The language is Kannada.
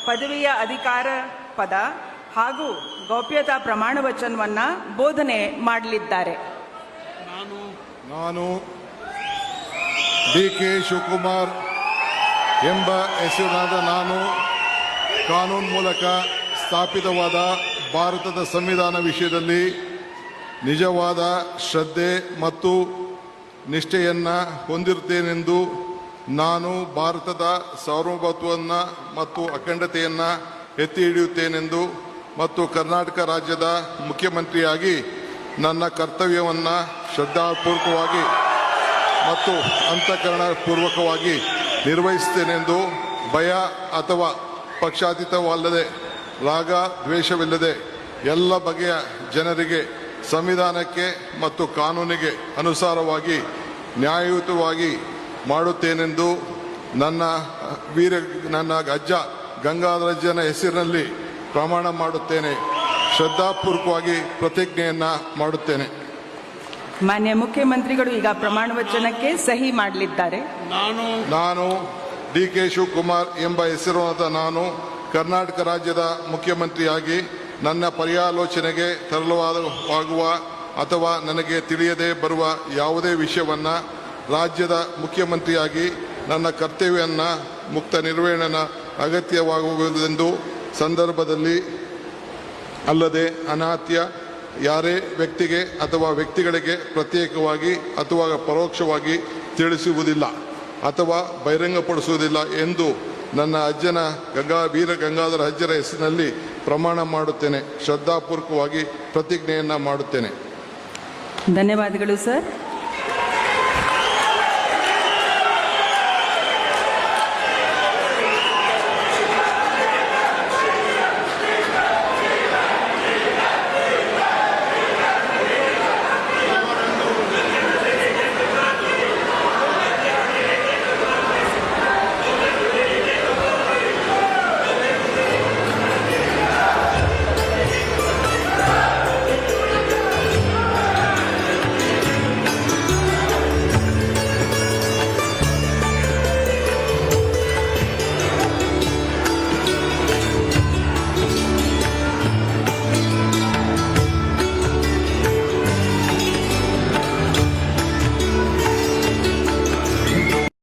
ಪದವಿಯ ಅಧಿಕಾರ ಪದ ಹಾಗೂ ಗೌಪ್ಯತಾ ಪ್ರಮಾಣ ವಚನವನ್ನು ಬೋಧನೆ ಮಾಡಲಿದ್ದಾರೆ. ನಾನು ಡಿ.ಕೆ. ಶಿವಕುಮಾರ್ ಎಂಬ ಹೆಸರಿನಾದ ನಾನು ಕಾನೂನು ಮೂಲಕ ಸ್ಥಾಪಿತವಾದ ಭಾರತದ ಸಂವಿಧಾನ ವಿಷಯದಲ್ಲಿ ನಿಜವಾದ ಶ್ರದ್ಧೆ ಮತ್ತು ನಿಷ್ಠೆಯನ್ನು ಹೊಂದಿರುತ್ತೇನೆಂದು ನಾನು ಭಾರತದ ಸಾರ್ವಭೌಮತ್ವವನ್ನು ಮತ್ತು ಅಖಂಡತೆಯನ್ನು ಎತ್ತಿ ಹಿಡಿಯುತ್ತೇನೆಂದು ಮತ್ತು ಕರ್ನಾಟಕ ರಾಜ್ಯದ ಮುಖ್ಯಮಂತ್ರಿಯಾಗಿ ನನ್ನ ಕರ್ತವ್ಯವನ್ನು ಶ್ರದ್ಧಾಪೂರ್ವಕವಾಗಿ ಮತ್ತು ಅಂತಃಕರಣಪೂರ್ವಕವಾಗಿ ನಿರ್ವಹಿಸುತ್ತೇನೆಂದು ಭಯ ಅಥವಾ ಪಕ್ಷಾತೀತವಲ್ಲದೆ ರಾಗ ದ್ವೇಷವಿಲ್ಲದೆ ಎಲ್ಲ ಬಗೆಯ ಜನರಿಗೆ ಸಂವಿಧಾನಕ್ಕೆ ಮತ್ತು ಕಾನೂನಿಗೆ ಅನುಸಾರವಾಗಿ ನ್ಯಾಯಯುತವಾಗಿ ಮಾಡುತ್ತೇನೆಂದು ನನ್ನ ಅಜ್ಜ ಗಂಗಾಧರಜ್ಜನ ಹೆಸರಿನಲ್ಲಿ ಪ್ರಮಾಣ ಮಾಡುತ್ತೇನೆ. ಶ್ರದ್ಧಾಪೂರ್ವಕವಾಗಿ ಪ್ರತಿಜ್ಞೆಯನ್ನು ಮಾಡುತ್ತೇನೆ. ಮಾನ್ಯ ಮುಖ್ಯಮಂತ್ರಿಗಳು ಈಗ ಪ್ರಮಾಣ ವಚನಕ್ಕೆ ಸಹಿ ಮಾಡಲಿದ್ದಾರೆ. ನಾನು ಡಿ.ಕೆ. ಶಿವಕುಮಾರ್ ಎಂಬ ಹೆಸರಾದ ನಾನು ಕರ್ನಾಟಕ ರಾಜ್ಯದ ಮುಖ್ಯಮಂತ್ರಿಯಾಗಿ ನನ್ನ ಪರ್ಯಾಲೋಚನೆಗೆ ತರಲಾಗುವ ಅಥವಾ ನನಗೆ ತಿಳಿಯದೇ ಬರುವ ಯಾವುದೇ ವಿಷಯವನ್ನು ರಾಜ್ಯದ ಮುಖ್ಯಮಂತ್ರಿಯಾಗಿ ನನ್ನ ಕರ್ತವ್ಯವನ್ನು ಮುಕ್ತ ನಿರ್ವಹಣೆ ಅಗತ್ಯವಾಗುವುದೆಂದು ಸಂದರ್ಭದಲ್ಲಿ ಅಲ್ಲದೆ ಅನಾತ್ಯ ಯಾರೇ ವ್ಯಕ್ತಿಗೆ ಅಥವಾ ವ್ಯಕ್ತಿಗಳಿಗೆ ಪ್ರತ್ಯೇಕವಾಗಿ ಅಥವಾ ಪರೋಕ್ಷವಾಗಿ ತಿಳಿಸುವುದಿಲ್ಲ ಅಥವಾ ಬಹಿರಂಗಪಡಿಸುವುದಿಲ್ಲ ಎಂದು ನನ್ನ ಅಜ್ಜನ ವೀರ ಗಂಗಾಧರ ಅಜ್ಜರ ಹೆಸರಿನಲ್ಲಿ ಪ್ರಮಾಣ ಮಾಡುತ್ತೇನೆ. ಶ್ರದ್ಧಾಪೂರ್ವಕವಾಗಿ ಪ್ರತಿಜ್ಞೆಯನ್ನು ಮಾಡುತ್ತೇನೆ. ಧನ್ಯವಾದಗಳು ಸರ್.